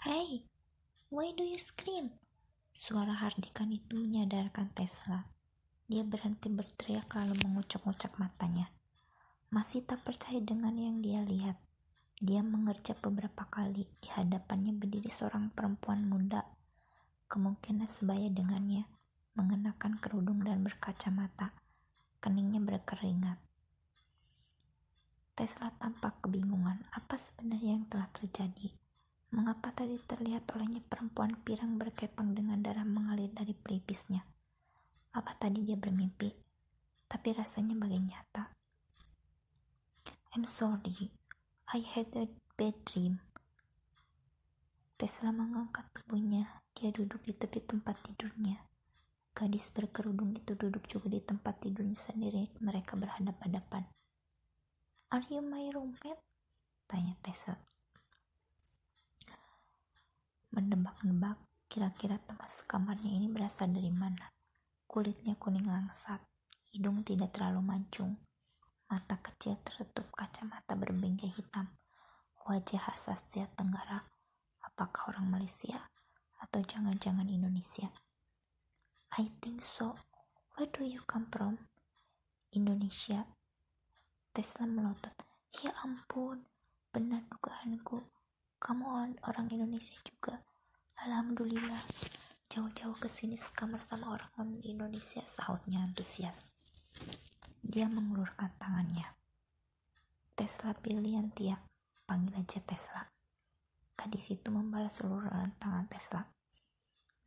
Hey, why do you scream? Suara hardikan itu menyadarkan Tesla. Dia berhenti berteriak lalu mengucek-ngucek matanya. Masih tak percaya dengan yang dia lihat. Dia mengerjap beberapa kali. Di hadapannya berdiri seorang perempuan muda, kemungkinan sebaya dengannya, mengenakan kerudung dan berkacamata. Keningnya berkeringat. Tesla tampak kebingungan. Apa sebenarnya yang telah terjadi? Mengapa tadi terlihat olehnya perempuan pirang berkepang dengan darah mengalir dari pelipisnya? Apa tadi dia bermimpi? Tapi rasanya bagai nyata. I'm sorry, I had a bad dream. Tesla mengangkat tubuhnya. Dia duduk di tepi tempat tidurnya. Gadis berkerudung itu duduk juga di tempat tidurnya sendiri. Mereka berhadap-hadapan. Are you my roommate? Tanya Tesla. Menebak-nebak, kira-kira teman sekamarnya ini berasal dari mana. Kulitnya kuning langsat, hidung tidak terlalu mancung, mata kecil tertutup kacamata berbingkai hitam, wajah khas Asia Tenggara. Apakah orang Malaysia atau jangan-jangan Indonesia? I think so. Where do you come from? Indonesia. Tesla melotot. Ya ampun, benar dugaanku. Kamu orang Indonesia juga. Alhamdulillah. Jauh-jauh ke sini sekamar sama orang Indonesia, sahutnya antusias. Dia mengulurkan tangannya. Tesla pilihan Tia, panggil aja Tesla. Gadis itu membalas uluran tangan Tesla.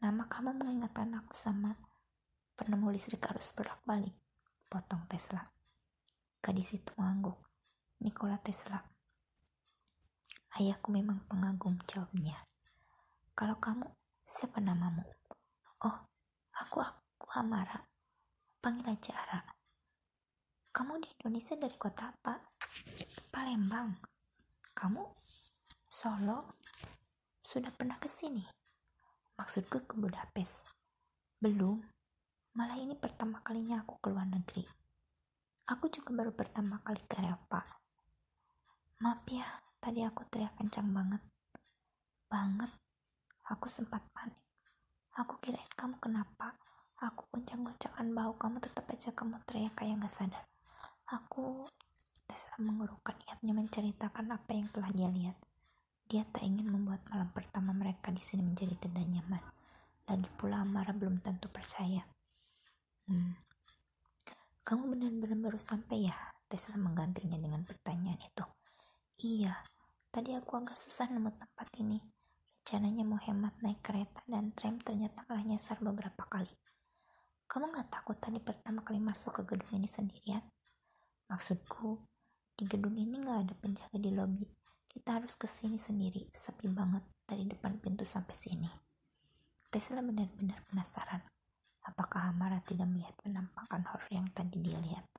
Nama kamu mengingatkan aku sama penemu listrik arus bolak-balik, potong Tesla. Gadis itu mengangguk. Nikola Tesla. Ayahku memang pengagum, jawabnya. Kalau kamu, siapa namamu? Oh, aku Amara. Panggil aja Ara. Kamu di Indonesia dari kota apa? Palembang. Kamu? Solo? Sudah pernah ke sini? Maksudku ke Budapest. Belum. Malah ini pertama kalinya aku ke luar negeri. Aku juga baru pertama kali ke Eropa. Maaf ya, tadi aku teriak kencang banget. Aku sempat panik. Aku kirain kamu kenapa. Aku goncang-goncangan bau, kamu tetap aja kamu teriak kayak gak sadar. Tesla mengurungkan niatnya menceritakan apa yang telah dia lihat. Dia tak ingin membuat malam pertama mereka di sini menjadi tidak nyaman. Lagi pula Amara belum tentu percaya. Kamu benar-benar baru sampai ya? Tesla menggantinya dengan pertanyaan itu. Iya, tadi aku agak susah nemu tempat ini. Rencananya mau hemat naik kereta dan tram, ternyata malah nyasar beberapa kali. Kamu gak takut tadi pertama kali masuk ke gedung ini sendirian? Maksudku, di gedung ini gak ada penjaga di lobi. Kita harus kesini sendiri, sepi banget dari depan pintu sampai sini. Tesla benar-benar penasaran. Apakah Amara tidak melihat penampakan horor yang tadi dia lihat?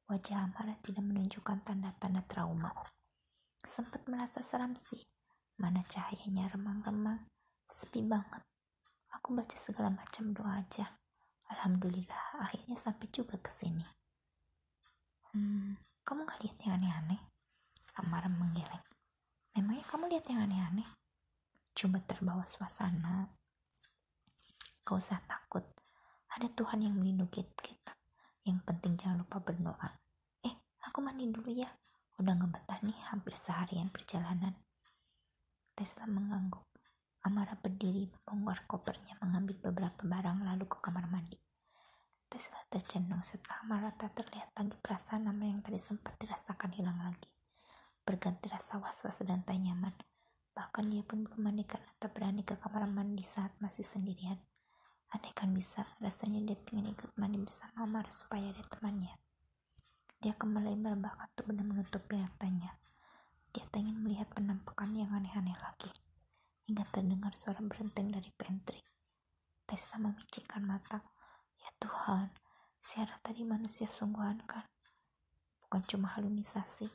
Wajah Amara tidak menunjukkan tanda-tanda trauma. Sempat merasa seram sih. Mana cahayanya remang-remang, sepi banget. Aku baca segala macam doa aja. Alhamdulillah, akhirnya sampai juga ke sini. Kamu gak lihat yang aneh-aneh? Amara menggeleng. Memangnya kamu lihat yang aneh-aneh? Coba terbawa suasana. Gak usah takut. Ada Tuhan yang melindungi kita. Yang penting jangan lupa berdoa. Aku mandi dulu ya. Udah gak betah nih hampir seharian perjalanan. Tesla mengangguk. Amara berdiri membongkar kopernya, mengambil beberapa barang lalu ke kamar mandi. Tesla tercenung setelah Amara tak terlihat lagi. Perasaan nama yang tadi sempat dirasakan hilang lagi. Berganti rasa was-was dan tak nyaman. Bahkan dia pun belum mandikan atau berani ke kamar mandi saat masih sendirian. Andai kan bisa, rasanya dia pengen ikut mandi bersama Amara supaya ada temannya. Dia kembali merebahkan tubuh dan menutupi matanya. Dia tak ingin melihat penampakan yang aneh-aneh lagi. Hingga terdengar suara berenteng dari pantry. Tesla memicingkan mata. Ya Tuhan, siara tadi manusia sungguhan kan? Bukan cuma halusinasi.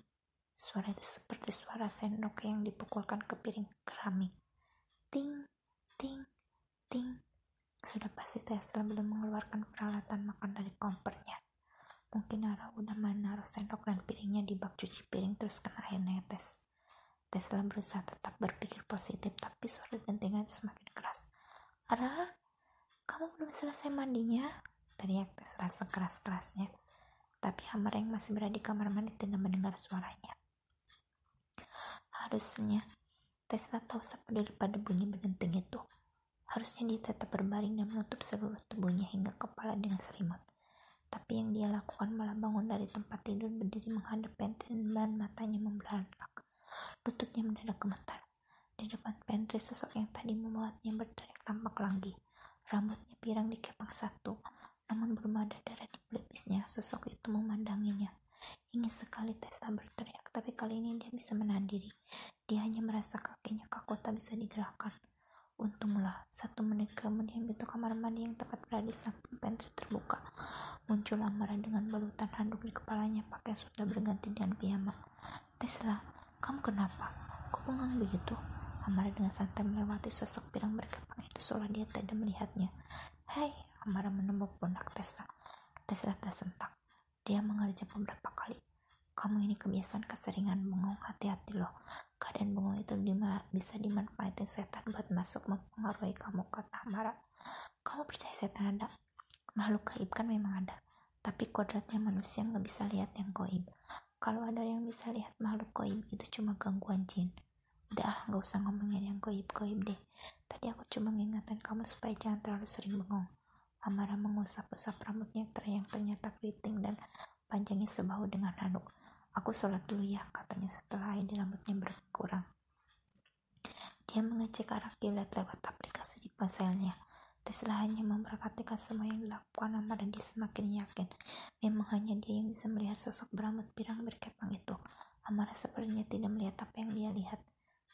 Suara itu seperti suara sendok yang dipukulkan ke piring keramik. Ting, ting, ting. Sudah pasti Tesla belum mengeluarkan peralatan makan dari kompornya. Mungkin Ara udah menaruh sendok dan piringnya di bak cuci piring terus kena air netes. Tesla berusaha tetap berpikir positif, tapi suara dentingan semakin keras. "Ara, kamu belum selesai mandinya?" teriak Tesla sekeras-kerasnya. Tapi Amara yang masih berada di kamar mandi tidak mendengar suaranya. Harusnya Tesla tahu seperti pada bunyi berdenting itu. Harusnya dia tetap berbaring dan menutup seluruh tubuhnya hingga kepala dengan selimut. Tapi yang dia lakukan malah bangun dari tempat tidur, berdiri menghadap pantry dan matanya membelalak. Lututnya mendadak gemetar. Di depan pantry, sosok yang tadi membuatnya berteriak tampak lagi. Rambutnya pirang dikepang satu, namun belum ada darah di pelipisnya. Sosok itu memandanginya. Ingin sekali Tesla berteriak, tapi kali ini dia bisa menahan diri. Dia hanya merasa kakinya kaku tak bisa digerakkan. Untunglah, 1 menit kemudian pintu kamar mandi yang tepat berada di samping pantry terbuka. Muncul Amara dengan balutan handuk di kepalanya, pakaian sudah berganti dengan piyama. "Tesla, kamu kenapa? Kok bengong begitu?" Amara dengan santai melewati sosok pirang berkepang itu seolah dia tidak melihatnya. "Hei," Amara menembuk pundak Tesla. Tesla tersentak. Dia mengerja beberapa kali. "Kamu ini kebiasaan keseringan bengong, hati-hati loh. Keadaan bengong itu bisa dimanfaatin setan buat masuk mempengaruhi kamu," kata Amara. "Kamu percaya setan ada? Makhluk gaib kan memang ada, tapi kodratnya manusia nggak bisa lihat yang gaib. Kalau ada yang bisa lihat makhluk gaib itu cuma gangguan jin. Udah, nggak usah ngomongin yang gaib-gaib deh. Tadi aku cuma ngingetin kamu supaya jangan terlalu sering bengong." Amara mengusap-usap rambutnya yang ternyata keriting dan panjangnya sebahu dengan handuk. "Aku sholat dulu ya," katanya setelah air di rambutnya berkurang. Dia mengecek arah kiblat lewat aplikasi di ponselnya. Tesla hanya memperhatikan semua yang dilakukan Amara dan dia semakin yakin memang hanya dia yang bisa melihat sosok berambut pirang berkepang itu. Amara sepertinya tidak melihat apa yang dia lihat.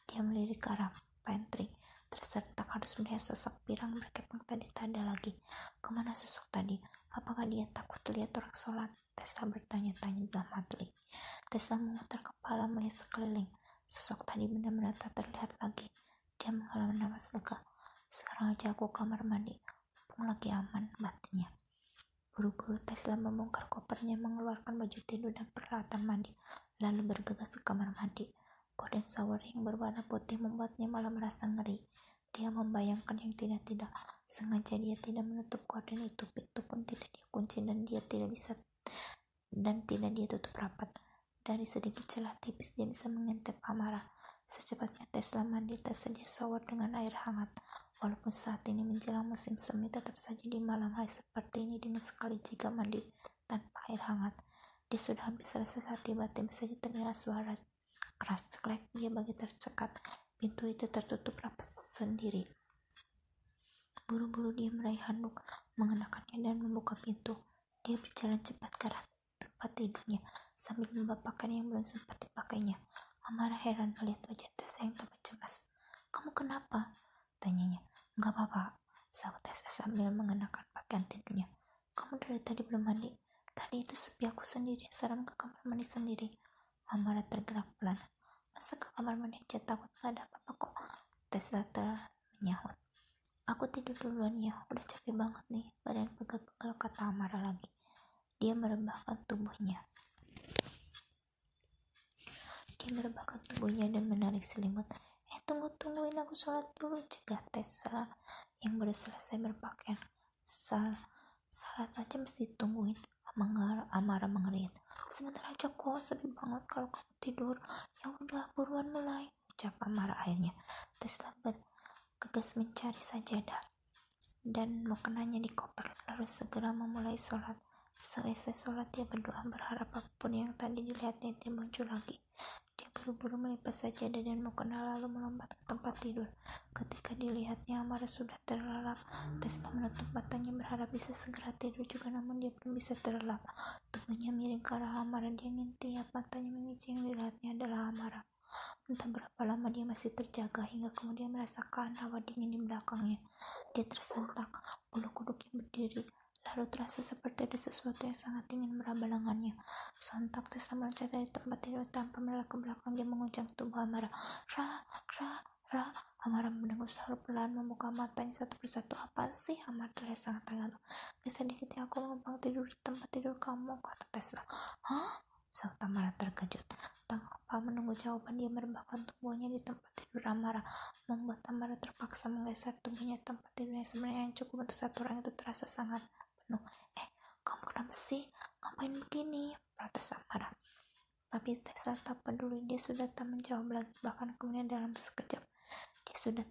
Dia melirik ke arah pantry, tersetak harus melihat sosok pirang berkepang tadi tak ada lagi. Kemana sosok tadi? Apakah dia takut lihat orang sholat? Tesla bertanya-tanya dalam hati. Tesla memutar kepala melihat sekeliling. Sosok tadi benar-benar tak terlihat lagi. Dia menghela napas lega. "Sekarang aja aku kamar mandi, mumpung lagi aman," batinnya. Buru-buru Tesla membongkar kopernya, mengeluarkan baju tidur dan peralatan mandi, lalu bergegas ke kamar mandi. Gorden shower yang berwarna putih membuatnya malah merasa ngeri. Dia membayangkan yang tidak-tidak. Sengaja dia tidak menutup gorden itu, pintu pun tidak dia kunci dan tidak dia tutup rapat. Dari sedikit celah tipis dia bisa mengintip Amara. Secepatnya Tesla mandi, tersedia shower dengan air hangat. Walaupun saat ini menjelang musim semi, tetap saja di malam hari seperti ini dengan sekali jika mandi tanpa air hangat. Dia sudah hampir selesai saat tiba-tiba saja terdengar suara keras ceklek. Dia bagi tercekat. Pintu itu tertutup rapat sendiri. Buru-buru dia meraih handuk, mengenakannya dan membuka pintu. Dia berjalan cepat ke arah tempat tidurnya sambil membawa pakaian yang belum sempat dipakainya. Amara heran melihat wajah Tessa yang tampak cemas. "Kamu kenapa?" tanyanya. "Enggak apa-apa," sahut Tessa sambil mengenakan pakaian tidurnya. "Kamu dari tadi belum mandi?" "Tadi itu sepi, aku sendiri serem ke kamar mandi sendiri." Amara tergerak pelan. "Masa ke kamar mandi aja takut? Gak ada apa-apa kok," Tessa menyahut. "Aku tidur duluan ya, udah capek banget nih, badan pegel-pegel," kata Amara lagi. Dia merebahkan tubuhnya dan menarik selimut. Tungguin aku sholat dulu," cegah Tessa yang baru selesai berpakaian. Salah saja mesti ditungguin," Amara mengerit. "Sebentar aja kok, sepi banget kalau kamu tidur." "Ya udah, buruan mulai," ucap Amara akhirnya. Tessa bergegas mencari sajadah dan mukenanya di koper, lalu segera memulai sholat. Selesai sholat, dia berdoa berharap apapun yang tadi dilihatnya tidak muncul lagi. Dia buru-buru melipat sajadah dan mukena lalu melompat ke tempat tidur. Ketika dilihatnya Amara sudah terlelap, Tesla menutup matanya berharap bisa segera tidur juga, namun dia belum bisa terlelap. Tubuhnya miring ke arah Amara, dia ngintip, matanya memijing, yang dilihatnya adalah Amara. Entah berapa lama dia masih terjaga hingga kemudian merasakan hawa dingin di belakangnya. Dia tersentak, bulu kuduknya berdiri, lalu terasa seperti ada sesuatu yang sangat dingin meraba lengannya. Sontak Tesla meloncat dari tempat tidur tanpa menoleh ke belakang. Dia menguncang tubuh Amara. Ra. Amara mendengus lalu pelan membuka matanya satu persatu. "Apa sih?" Amara terlihat sangat terganggu. "Gak sedikit yang aku numpang tidur di tempat tidur kamu," kata Tesla. "Hah?" Sahut Tamara terkejut. Tanpa menunggu jawaban, dia merebahkan tubuhnya di tempat tidur Amara, membuat Tamara terpaksa menggeser tubuhnya. Tempat tidur yang sebenarnya yang cukup untuk satu orang itu terasa sangat penuh. Kamu kenapa sih? Ngapain begini? Protes Amara. Tapi Tesla tak peduli, dia sudah tak menjawab lagi. Bahkan kemudian dalam sekejap, dia sudah